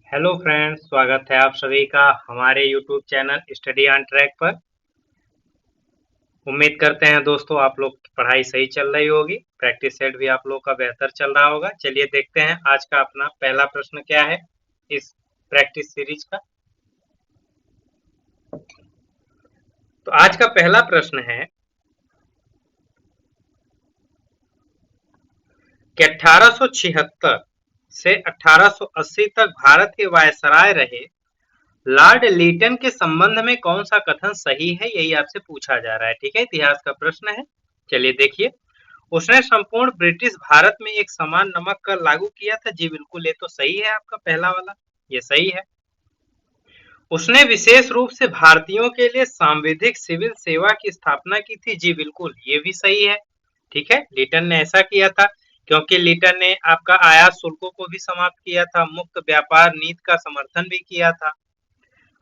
Hello friends, स्वागत है आप सभी का हमारे YouTube channel study on track पर। उम्मीद करते हैं दोस्तों आप लोग की पढ़ाई सही चल रही होगी, प्रैक्टिस सेट भी आप लोग का बेहतर चल रहा होगा। चलिए देखते हैं आज का अपना पहला प्रश्न क्या है इस प्रैक्टिस सीरीज का। तो आज का पहला प्रश्न है कि 1876 से 1880 तक भारत के वायसराय रहे लॉर्ड लीटन के संबंध में कौन सा कथन सही है, यही आपसे पूछा जा रहा है। ठीक है, इतिहास का प्रश्न है। चलिए देखिए, उसने संपूर्ण ब्रिटिश भारत में एक समान नमक कर लागू किया था। जी बिल्कुल, ये तो सही है, आपका पहला वाला ये सही है। उसने विशेष रूप से भारतीयों के लिए सांविधिक सिविल सेवा की स्थापना की थी। जी बिल्कुल, ये भी सही है। ठीक है, लीटन ने ऐसा किया था क्योंकि लीटन ने आपका आयात शुल्कों को भी समाप्त किया था, मुक्त व्यापार नीति का समर्थन भी किया था।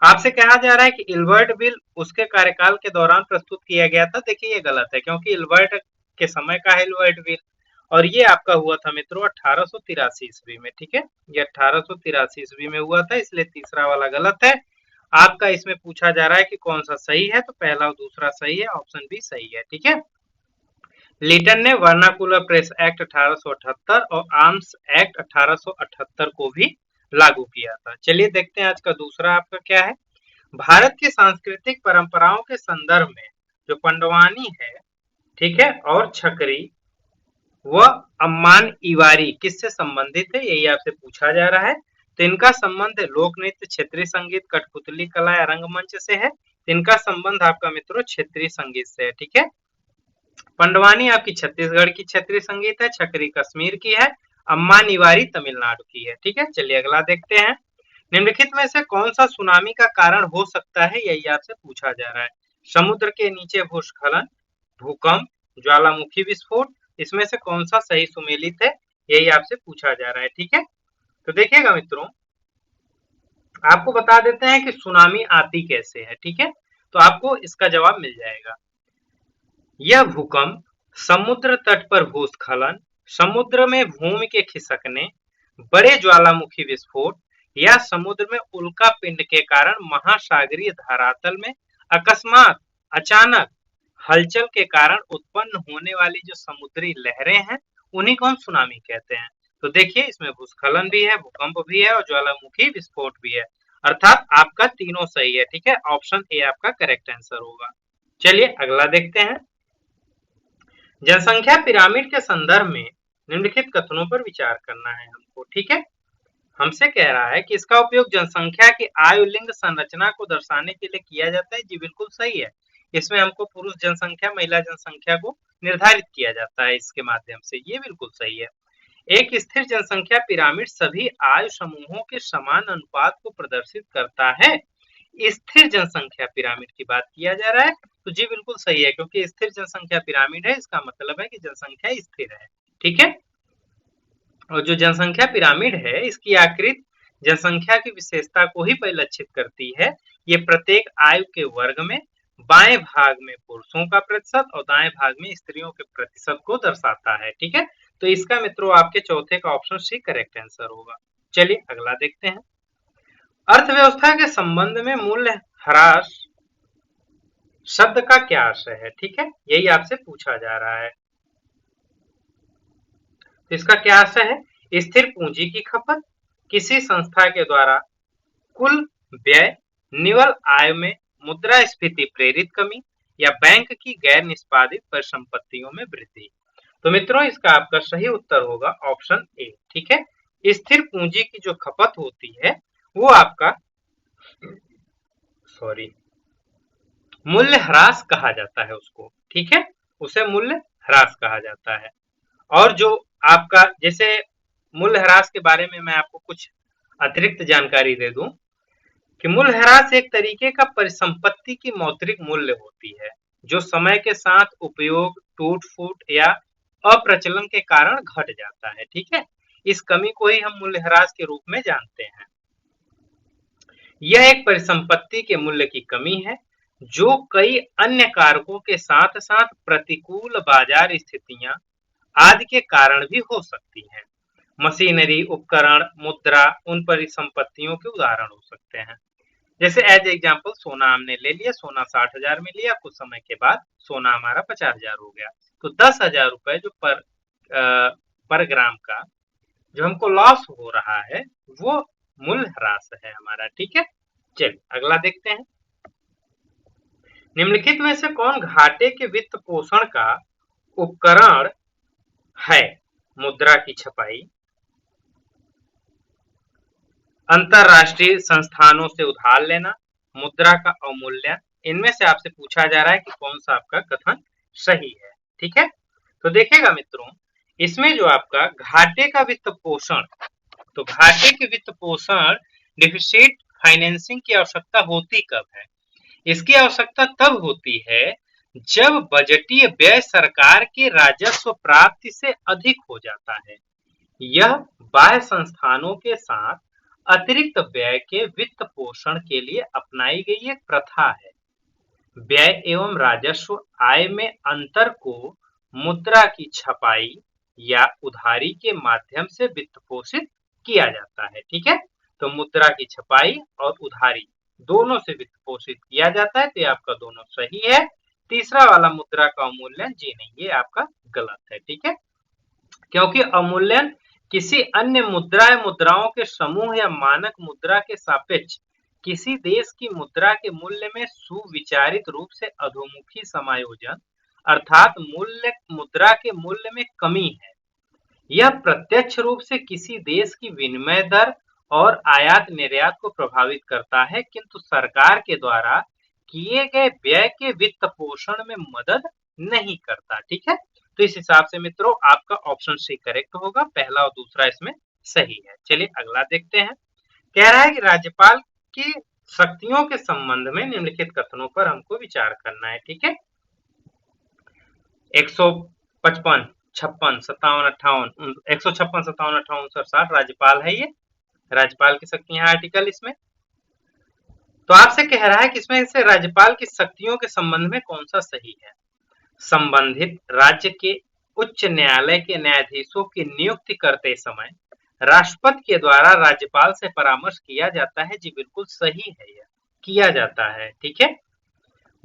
आपसे कहा जा रहा है कि इल्बर्ट बिल उसके कार्यकाल के दौरान प्रस्तुत किया गया था। देखिए ये गलत है क्योंकि इल्बर्ट के समय का है इल्बर्ट बिल, और ये आपका हुआ था मित्रों 1883 ईस्वी में। ठीक है, ये 1883 ईस्वी में हुआ था, इसलिए तीसरा वाला गलत है। आपका इसमें पूछा जा रहा है कि कौन सा सही है, तो पहला और दूसरा सही है, ऑप्शन बी सही है। ठीक है, लीटन ने वर्नाकुलर प्रेस एक्ट 1878 और आर्म्स एक्ट 1878 को भी लागू किया था। चलिए देखते हैं आज का दूसरा आपका क्या है। भारत की सांस्कृतिक परंपराओं के संदर्भ में जो पंडवानी है, ठीक है, और छकरी व अम्मान इवारी किससे संबंधित है, यही आपसे पूछा जा रहा है। तो इनका संबंध लोक नृत्य, क्षेत्रीय संगीत, कठपुतली कला या रंगमंच से है। इनका संबंध आपका मित्रों क्षेत्रीय संगीत से है। ठीक है, पंडवानी आपकी छत्तीसगढ़ की क्षेत्रीय संगीत है, छकरी कश्मीर की है, अम्मा निवारी तमिलनाडु की है। ठीक है, चलिए अगला देखते हैं। निम्नलिखित में से कौन सा सुनामी का कारण हो सकता है, यही आपसे पूछा जा रहा है। समुद्र के नीचे भूस्खलन, भूकंप, ज्वालामुखी विस्फोट, इसमें से कौन सा सही सुमेलित है, यही आपसे पूछा जा रहा है। ठीक है, तो देखिएगा मित्रों, आपको बता देते हैं कि सुनामी आती कैसे है। ठीक है, तो आपको इसका जवाब मिल जाएगा। यह भूकंप, समुद्र तट पर भूस्खलन, समुद्र में भूमि के खिसकने, बड़े ज्वालामुखी विस्फोट या समुद्र में उल्का पिंड के कारण महासागरीय धरातल में अकस्मात अचानक हलचल के कारण उत्पन्न होने वाली जो समुद्री लहरें हैं, उन्हीं को हम सुनामी कहते हैं। तो देखिए, इसमें भूस्खलन भी है, भूकंप भी है और ज्वालामुखी विस्फोट भी है, अर्थात आपका तीनों सही है। ठीक है, ऑप्शन ए आपका करेक्ट आंसर होगा। चलिए अगला देखते हैं। जनसंख्या पिरामिड के संदर्भ में निम्नलिखित कथनों पर विचार करना है हमको। ठीक है, हमसे कह रहा है कि इसका उपयोग जनसंख्या की आयु लिंग संरचना को दर्शाने के लिए किया जाता है। जी बिल्कुल सही है, इसमें हमको पुरुष जनसंख्या महिला जनसंख्या को निर्धारित किया जाता है इसके माध्यम से, ये बिल्कुल सही है। एक स्थिर जनसंख्या पिरामिड सभी आयु समूहों के समान अनुपात को प्रदर्शित करता है। स्थिर जनसंख्या पिरामिड की बात किया जा रहा है, तो जी बिल्कुल सही है क्योंकि स्थिर जनसंख्या पिरामिड है, इसका मतलब है कि जनसंख्या स्थिर है। ठीक है, और जो जनसंख्या पिरामिड है इसकी आकृति जनसंख्या की विशेषता को ही परिलक्षित करती है। ये प्रत्येक आयु के वर्ग में बाएं भाग में पुरुषों का प्रतिशत और दाएं भाग में स्त्रियों के प्रतिशत को दर्शाता है। ठीक है, तो इसका मित्रों आपके चौथे का ऑप्शन सी करेक्ट आंसर होगा। चलिए अगला देखते हैं। अर्थव्यवस्था के संबंध में मूल्य ह्रास शब्द का क्या आशय है। ठीक है, यही आपसे पूछा जा रहा है। तो इसका क्या आशय है, स्थिर पूंजी की खपत, किसी संस्था के द्वारा कुल व्यय, निवल आय में मुद्रास्फीति प्रेरित कमी या बैंक की गैर निष्पादित परिसंपत्तियों में वृद्धि। तो मित्रों इसका आपका सही उत्तर होगा ऑप्शन ए। ठीक है, स्थिर पूंजी की जो खपत होती है वो आपका मूल्य ह्रास कहा जाता है उसको। ठीक है, उसे मूल्य ह्रास कहा जाता है। और जो आपका जैसे मूल्य ह्रास के बारे में मैं आपको कुछ अतिरिक्त जानकारी दे दूं कि मूल्य ह्रास एक तरीके का परिसंपत्ति की मौद्रिक मूल्य होती है जो समय के साथ उपयोग, टूट फूट या अप्रचलन के कारण घट जाता है। ठीक है, इस कमी को ही हम मूल्य ह्रास के रूप में जानते हैं। यह एक परिसंपत्ति के मूल्य की कमी है जो कई अन्य कारकों के साथ साथ प्रतिकूल बाजार स्थितियां आदि के कारण भी हो सकती हैं। मशीनरी, उपकरण, मुद्रा उन परिसंपत्तियों के उदाहरण हो सकते हैं। जैसे एज एग्जाम्पल सोना हमने ले लिया, सोना 60,000 में लिया, कुछ समय के बाद सोना हमारा 50,000 हो गया, तो 10,000 रुपए जो पर ग्राम का जो हमको लॉस हो रहा है वो मूल्य ह्रास है हमारा। ठीक है, चलिए अगला देखते हैं। निम्नलिखित में से कौन घाटे के वित्त पोषण का उपकरण है? मुद्रा की छपाई, अंतरराष्ट्रीय संस्थानों से उधार लेना, मुद्रा का अवमूल्यन। इनमें से आपसे पूछा जा रहा है कि कौन सा आपका कथन सही है। ठीक है, तो देखिएगा मित्रों, इसमें जो आपका घाटे का वित्त पोषण, तो घाटे के वित्त पोषण डिफिसिट फाइनेंसिंग की आवश्यकता होती कब है? इसकी आवश्यकता तब होती है जब बजटीय व्यय सरकार के राजस्व प्राप्ति से अधिक हो जाता है। यह बाह्य संस्थानों के साथ अतिरिक्त व्यय के वित्त पोषण के लिए अपनाई गई एक प्रथा है। व्यय एवं राजस्व आय में अंतर को मुद्रा की छपाई या उधारी के माध्यम से वित्त पोषित किया जाता है। ठीक है, तो मुद्रा की छपाई और उधारी दोनों से वित्त पोषित किया जाता है, तो ये आपका दोनों सही है। तीसरा वाला मुद्रा का अवमूल्यन, जी नहीं, ये आपका गलत है। ठीक है, क्योंकि अवमूल्यन किसी अन्य मुद्रा या मुद्राओं के समूह या मानक मुद्रा के सापेक्ष किसी देश की मुद्रा के मूल्य में सुविचारित रूप से अधोमुखी समायोजन अर्थात मूल्य मुद्रा के मूल्य में कमी है। यह प्रत्यक्ष रूप से किसी देश की विनिमय दर और आयात निर्यात को प्रभावित करता है, किंतु सरकार के द्वारा किए गए व्यय के वित्त पोषण में मदद नहीं करता। ठीक है, तो इस हिसाब से मित्रों आपका ऑप्शन सी करेक्ट होगा, पहला और दूसरा इसमें सही है। चलिए अगला देखते हैं। कह रहा है कि राज्यपाल की शक्तियों के संबंध में निम्नलिखित कथनों पर हमको विचार करना है। ठीक है, 155, 56, 57, 58, 156, 57, 58, 60 राज्यपाल है, ये राज्यपाल की शक्तियां आर्टिकल इसमें। तो आपसे कह रहा है कि इसमें से राज्यपाल की शक्तियों के संबंध में कौन सा सही है? संबंधित राज्य के उच्च न्यायालय के न्यायाधीशों की नियुक्ति करते समय राष्ट्रपति के द्वारा राज्यपाल से परामर्श किया जाता है। जी बिल्कुल सही है, यह किया जाता है। ठीक है,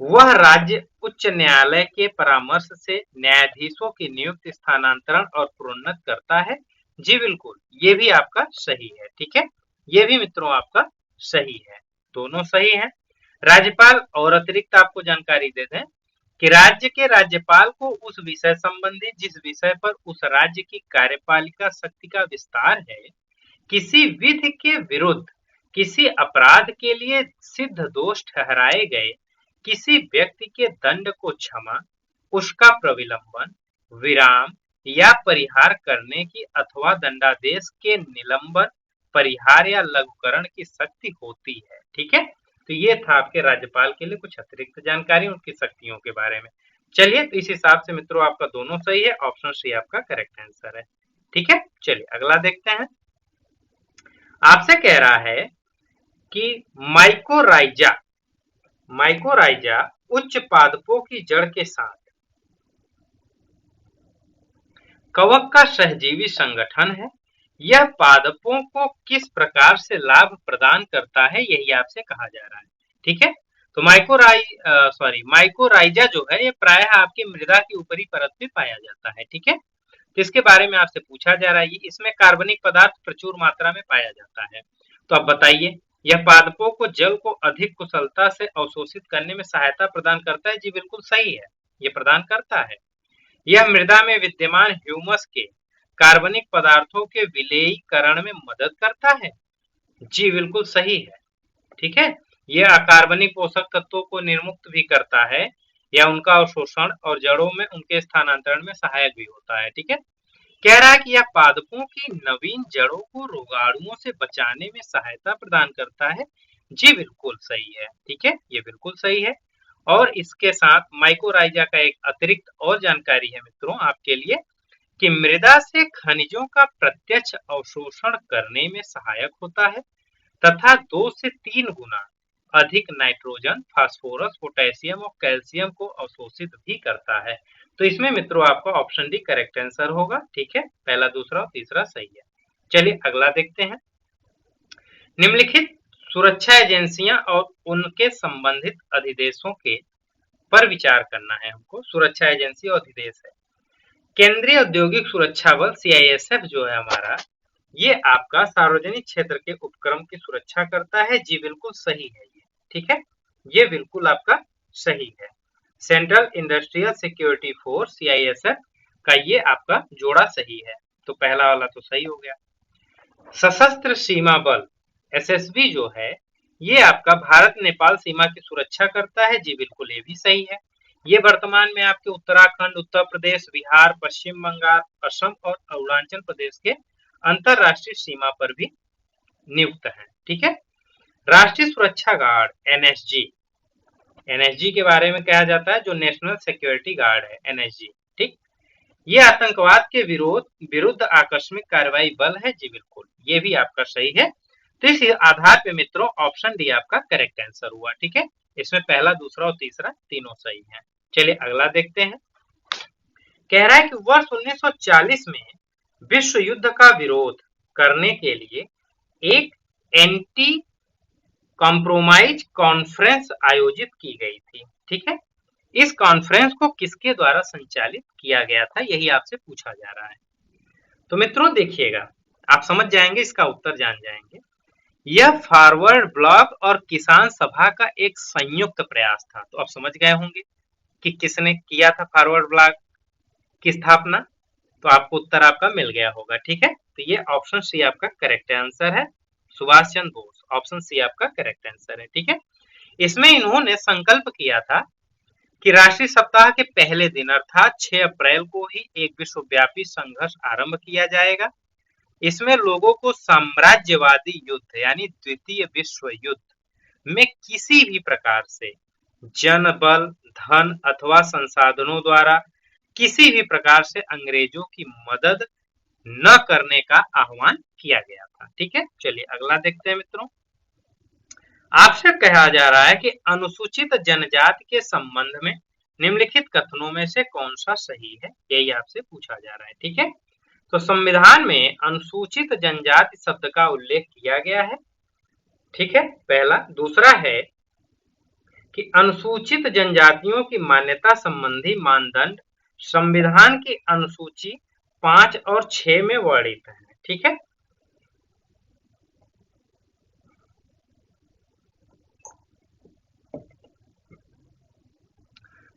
वह राज्य उच्च न्यायालय के परामर्श से न्यायाधीशों की नियुक्ति, स्थानांतरण और प्रोन्नत करता है। जी बिल्कुल, ये भी आपका सही है। ठीक है, ये भी मित्रों आपका सही है, दोनों सही है। राज्यपाल और अतिरिक्त आपको जानकारी दे दें कि राज्य के राज्यपाल को उस विषय संबंधी जिस विषय पर उस राज्य की कार्यपालिका शक्ति का विस्तार है, किसी विधि के विरुद्ध किसी अपराध के लिए सिद्ध दोष ठहराए गए किसी व्यक्ति के दंड को क्षमा, उसका प्रविलंबन, विराम या परिहार करने की अथवा दंडादेश के निलंबन, परिहार या लघुकरण की शक्ति होती है। ठीक है, तो ये था आपके राज्यपाल के लिए कुछ अतिरिक्त जानकारी उनकी शक्तियों के बारे में। चलिए, तो इस हिसाब से मित्रों आपका दोनों सही है, ऑप्शन सी आपका करेक्ट आंसर है। ठीक है, चलिए अगला देखते हैं। आपसे कह रहा है कि माइकोराइजा माइकोराइजा उच्च पादपों की जड़ के साथ कवक का सहजीवी संगठन है। यह पादपों को किस प्रकार से लाभ प्रदान करता है, यही आपसे कहा जा रहा है। ठीक है, तो माइकोराइजा जो है ये प्रायः आपकी मृदा की ऊपरी परत में पाया जाता है। ठीक है, तो इसके बारे में आपसे पूछा जा रहा है, इसमें कार्बनिक पदार्थ प्रचुर मात्रा में पाया जाता है। तो अब बताइए, यह पादपों को जल को अधिक कुशलता से अवशोषित करने में सहायता प्रदान करता है। जी बिल्कुल सही है, ये प्रदान करता है। यह मृदा में विद्यमान ह्यूमस के कार्बनिक पदार्थों के विलेयीकरण में मदद करता है। जी बिल्कुल सही है। ठीक है, यह अकार्बनिक पोषक तत्वों को निर्मुक्त भी करता है या उनका अवशोषण और जड़ों में उनके स्थानांतरण में सहायक भी होता है। ठीक है, कह रहा है कि यह पादपों की नवीन जड़ों को रोगाणुओं से बचाने में सहायता प्रदान करता है। जी बिल्कुल सही है। ठीक है, ये बिल्कुल सही है। और इसके साथ माइकोराइजा का एक अतिरिक्त और जानकारी है मित्रों आपके लिए कि मृदा से खनिजों का प्रत्यक्ष अवशोषण करने में सहायक होता है तथा 2 से 3 गुना अधिक नाइट्रोजन, फास्फोरस, पोटेशियम और कैल्शियम को अवशोषित भी करता है। तो इसमें मित्रों आपका ऑप्शन डी करेक्ट आंसर होगा। ठीक है, पहला, दूसरा और तीसरा सही है। चलिए अगला देखते हैं। निम्नलिखित सुरक्षा एजेंसियां और उनके संबंधित अधिदेशों के पर विचार करना है हमको। सुरक्षा एजेंसी और अधिदेश है केंद्रीय औद्योगिक सुरक्षा बल CISF जो है हमारा, ये आपका सार्वजनिक क्षेत्र के उपक्रम की सुरक्षा करता है। जी बिल्कुल सही है ये, ठीक है, ये बिल्कुल आपका सही है। Central industrial security force CISF का ये आपका जोड़ा सही है, तो पहला वाला तो सही हो गया। सशस्त्र सीमा बल SSB जो है, ये आपका भारत नेपाल सीमा की सुरक्षा करता है। जी बिल्कुल ये भी सही है। ये वर्तमान में आपके उत्तराखंड, उत्तर प्रदेश, बिहार, पश्चिम बंगाल, असम और अरुणाचल प्रदेश के अंतरराष्ट्रीय सीमा पर भी नियुक्त है, ठीक है। राष्ट्रीय सुरक्षा गार्ड NSG के बारे में कहा जाता है, जो नेशनल सिक्योरिटी गार्ड है NSG, ठीक। ये आतंकवाद के विरुद्ध आकस्मिक कार्रवाई बल है। जी बिल्कुल ये भी आपका सही है। तो इस आधार पे मित्रों ऑप्शन डी आपका करेक्ट आंसर हुआ, ठीक है। इसमें पहला, दूसरा और तीसरा तीनों सही है। चलिए अगला देखते हैं। कह रहा है कि वर्ष 1940 में विश्व युद्ध का विरोध करने के लिए एक एंटी कॉम्प्रोमाइज कॉन्फ्रेंस आयोजित की गई थी, ठीक है। इस कॉन्फ्रेंस को किसके द्वारा संचालित किया गया था, यही आपसे पूछा जा रहा है। तो मित्रों देखिएगा, आप समझ जाएंगे, इसका उत्तर जान जाएंगे। यह फॉरवर्ड ब्लॉक और किसान सभा का एक संयुक्त प्रयास था। तो आप समझ गए होंगे कि किसने किया था फॉरवर्ड ब्लॉक की स्थापना, तो आपको उत्तर आपका मिल गया होगा, ठीक है। तो ये ऑप्शन सी आपका करेक्ट आंसर है, सुभाष चंद्र बोस। ऑप्शन सी आपका करेक्ट आंसर है, ठीक है। इसमें इन्होंने संकल्प किया था कि राष्ट्रीय सप्ताह के पहले दिन अर्थात 6 अप्रैल को ही एक विश्वव्यापी संघर्ष आरंभ किया जाएगा। इसमें लोगों को साम्राज्यवादी युद्ध यानी द्वितीय विश्व युद्ध में किसी भी प्रकार से जनबल, धन अथवा संसाधनों द्वारा किसी भी प्रकार से अंग्रेजों की मदद न करने का आह्वान किया गया था, ठीक है। चलिए अगला देखते हैं मित्रों। आपसे कहा जा रहा है कि अनुसूचित जनजाति के संबंध में निम्नलिखित कथनों में से कौन सा सही है, यही आपसे पूछा जा रहा है, ठीक है। तो संविधान में अनुसूचित जनजाति शब्द का उल्लेख किया गया है, ठीक है, पहला। दूसरा है कि अनुसूचित जनजातियों की मान्यता संबंधी मानदंड संविधान की अनुसूची 5 और 6 में वर्णित है, ठीक है।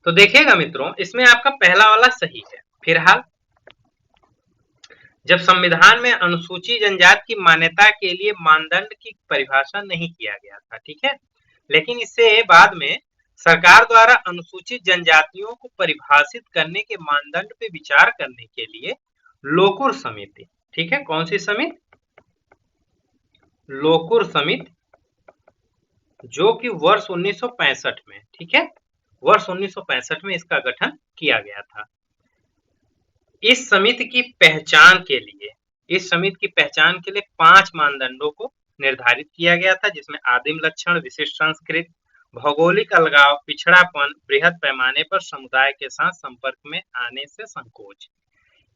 तो देखिएगा मित्रों, इसमें आपका पहला वाला सही है। फिलहाल जब संविधान में अनुसूचित जनजाति की मान्यता के लिए मानदंड की परिभाषा नहीं किया गया था, ठीक है, लेकिन इससे बाद में सरकार द्वारा अनुसूचित जनजातियों को परिभाषित करने के मानदंड पे विचार करने के लिए लोकुर समिति, ठीक है, कौन सी समिति, लोकुर समिति, जो कि वर्ष 1965 में, ठीक है, वर्ष 1965 में इसका गठन किया गया था। इस समिति की पहचान के लिए 5 मानदंडों को निर्धारित किया गया था, जिसमें आदिम लक्षण, विशिष्ट संस्कृति, भौगोलिक अलगाव, पिछड़ापन, बृहद पैमाने पर समुदाय के साथ संपर्क में आने से संकोच,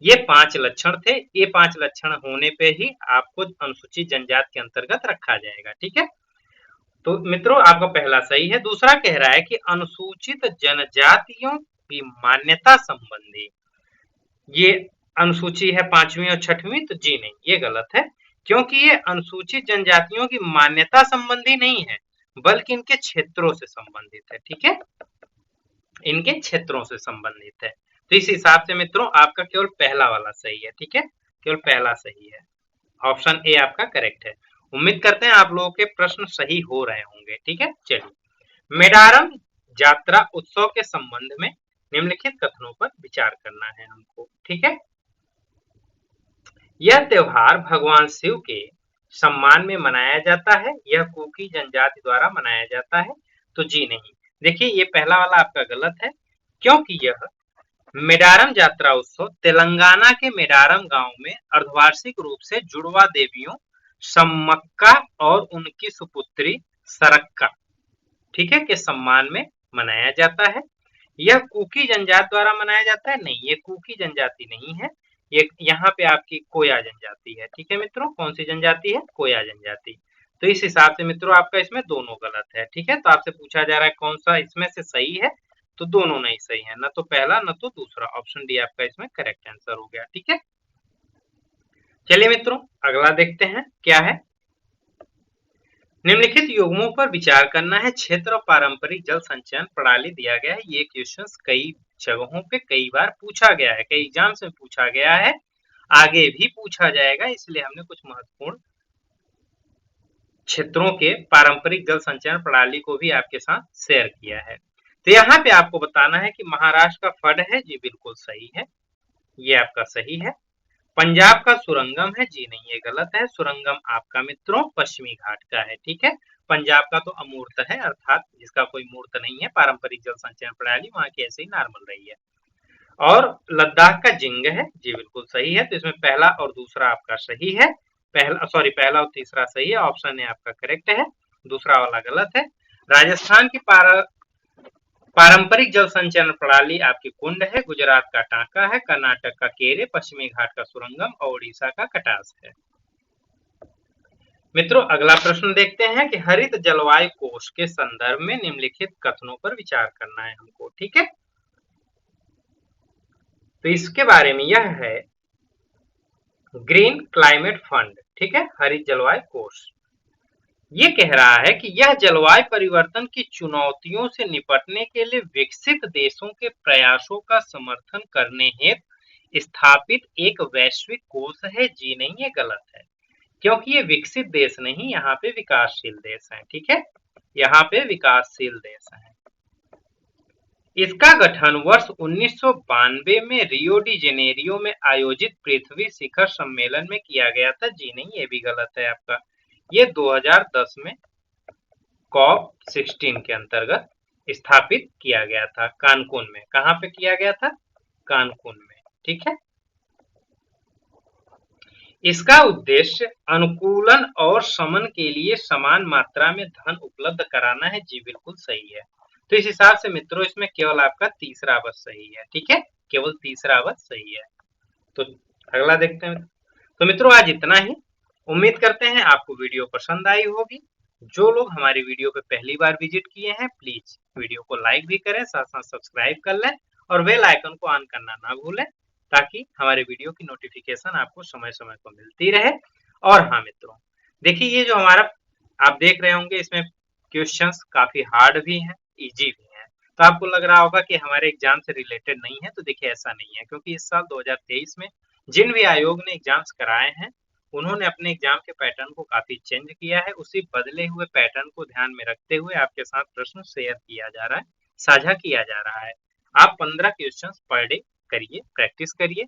ये 5 लक्षण थे। ये 5 लक्षण होने पे ही आपको अनुसूचित जनजाति के अंतर्गत रखा जाएगा, ठीक है। तो मित्रों आपका पहला सही है। दूसरा कह रहा है कि अनुसूचित जनजातियों की मान्यता संबंधी, ये अनुसूची है 5वीं और 6वीं, तो जी नहीं, ये गलत है, क्योंकि ये अनुसूचित जनजातियों की मान्यता संबंधी नहीं है, बल्कि इनके क्षेत्रों से संबंधित है, ठीक है, इनके क्षेत्रों से संबंधित है। तो इस हिसाब से मित्रों आपका केवल पहला वाला सही है, ठीक है, केवल पहला सही है। ऑप्शन ए आपका करेक्ट है। उम्मीद करते हैं आप लोगों के प्रश्न सही हो रहे होंगे, ठीक है। चलिए मेडारम यात्रा उत्सव के संबंध में निम्नलिखित कथनों पर विचार करना है हमको, ठीक है। यह त्योहार भगवान शिव के सम्मान में मनाया जाता है, यह कुकी जनजाति द्वारा मनाया जाता है, तो जी नहीं। देखिए ये पहला वाला आपका गलत है, क्योंकि यह मेडारम यात्रा उत्सव तेलंगाना के मेडारम गांव में अर्धवार्षिक रूप से जुड़वा देवियों सम्मक्का और उनकी सुपुत्री सरक्का, ठीक है, के सम्मान में मनाया जाता है। यह कुकी जनजाति द्वारा मनाया जाता है, नहीं, ये कुकी जनजाति नहीं है, ये यहाँ पे आपकी कोया जनजाति है। ठीक है मित्रों, कौन सी जनजाति है? कोया जनजाति। तो इस हिसाब से मित्रों आपका इसमें दोनों गलत है। ठीक है, तो आपसे पूछा जा रहा है कौन सा इसमें से सही है, तो दोनों नहीं सही है, न तो पहला न तो दूसरा। ऑप्शन डी आपका इसमें करेक्ट आंसर हो गया। ठीक है, चलिए मित्रों अगला देखते हैं क्या है। निम्नलिखित युग्मों पर विचार करना है। क्षेत्र और पारंपरिक जल संचयन प्रणाली दिया गया है। ये क्वेश्चन कई जगहों पे कई बार पूछा गया है, कई एग्जाम्स में पूछा गया है, आगे भी पूछा जाएगा, इसलिए हमने कुछ महत्वपूर्ण क्षेत्रों के पारंपरिक जल संचयन प्रणाली को भी आपके साथ शेयर किया है। तो यहाँ पे आपको बताना है कि महाराष्ट्र का फड है, जी बिल्कुल सही है, ये आपका सही है। पंजाब का सुरंगम है, जी नहीं ये गलत है। सुरंगम आपका मित्रों पश्चिमी घाट का है। ठीक है, पंजाब का तो अमूर्त है, अर्थात जिसका कोई मूर्त नहीं है। पारंपरिक जल संचयन प्रणाली वहां की ऐसे ही नॉर्मल रही है। और लद्दाख का जिंग है, जी बिल्कुल सही है। तो इसमें पहला और दूसरा आपका सही है। पहला और तीसरा सही है, ऑप्शन ए आपका करेक्ट है, दूसरा वाला गलत है। राजस्थान की पारंपरिक जल संचयन प्रणाली आपकी कुंड है। गुजरात का टांका है, कर्नाटक का केरे, पश्चिमी घाट का सुरंगम और उड़ीसा का कटास है। मित्रों अगला प्रश्न देखते हैं कि हरित जलवायु कोष के संदर्भ में निम्नलिखित कथनों पर विचार करना है हमको। ठीक है, तो इसके बारे में यह है ग्रीन क्लाइमेट फंड। ठीक है, हरित जलवायु कोष ये कह रहा है कि यह जलवायु परिवर्तन की चुनौतियों से निपटने के लिए विकसित देशों के प्रयासों का समर्थन करने हेतु स्थापित एक वैश्विक कोष है। जी नहीं ये गलत है, क्योंकि ये विकसित देश नहीं, यहाँ पे विकासशील देश हैं। ठीक है, यहाँ पे विकासशील देश हैं। इसका गठन वर्ष 1992 में रियो डी जेनेरियो में आयोजित पृथ्वी शिखर सम्मेलन में किया गया था। जी नहीं ये भी गलत है आपका, ये 2010 में कॉप 16 के अंतर्गत स्थापित किया गया था कानकुन में। कहाँ पे किया गया था? कानकुन में। ठीक है, इसका उद्देश्य अनुकूलन और शमन के लिए समान मात्रा में धन उपलब्ध कराना है। जी बिल्कुल सही है। तो इस हिसाब से मित्रों इसमें केवल आपका तीसरा अवध सही है। ठीक है, केवल तीसरा अवध सही है। तो अगला देखते हैं। तो मित्रों आज इतना ही। उम्मीद करते हैं आपको वीडियो पसंद आई होगी। जो लोग हमारी वीडियो पे पहली बार विजिट किए हैं प्लीज वीडियो को लाइक भी करें, साथ साथ सब्सक्राइब कर लें और बेल आइकन को ऑन करना ना भूलें, ताकि हमारे वीडियो की नोटिफिकेशन आपको समय समय पर मिलती रहे। और हाँ मित्रों देखिए, ये जो हमारा आप देख रहे होंगे इसमें क्वेश्चंस काफी हार्ड भी हैं, इजी भी हैं। तो आपको लग रहा होगा कि हमारे एग्जाम से रिलेटेड नहीं है, तो देखिए ऐसा नहीं है, क्योंकि इस साल 2023 में जिन भी आयोग ने एग्जाम्स कराए हैं उन्होंने अपने एग्जाम के पैटर्न को काफी चेंज किया है। उसी बदले हुए पैटर्न को ध्यान में रखते हुए आपके साथ प्रश्न शेयर किया जा रहा है, साझा किया जा रहा है। आप 15 क्वेश्चन पर डे करिए, प्रैक्टिस करिए।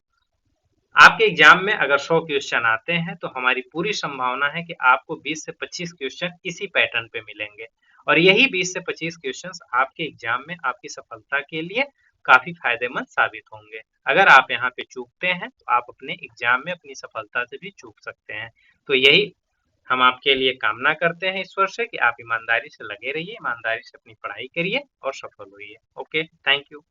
आपके एग्जाम में अगर 100 क्वेश्चन आते हैं तो हमारी पूरी संभावना है कि आपको 20 से 25 क्वेश्चन इसी पैटर्न पे मिलेंगे, और यही 20 से 25 क्वेश्चन आपके एग्जाम में आपकी सफलता के लिए काफी फायदेमंद साबित होंगे। अगर आप यहाँ पे चूकते हैं तो आप अपने एग्जाम में अपनी सफलता से भी चूक सकते हैं। तो यही हम आपके लिए कामना करते हैं ईश्वर से कि आप ईमानदारी से लगे रहिए, ईमानदारी से अपनी पढ़ाई करिए और सफल होइए। Okay, thank you.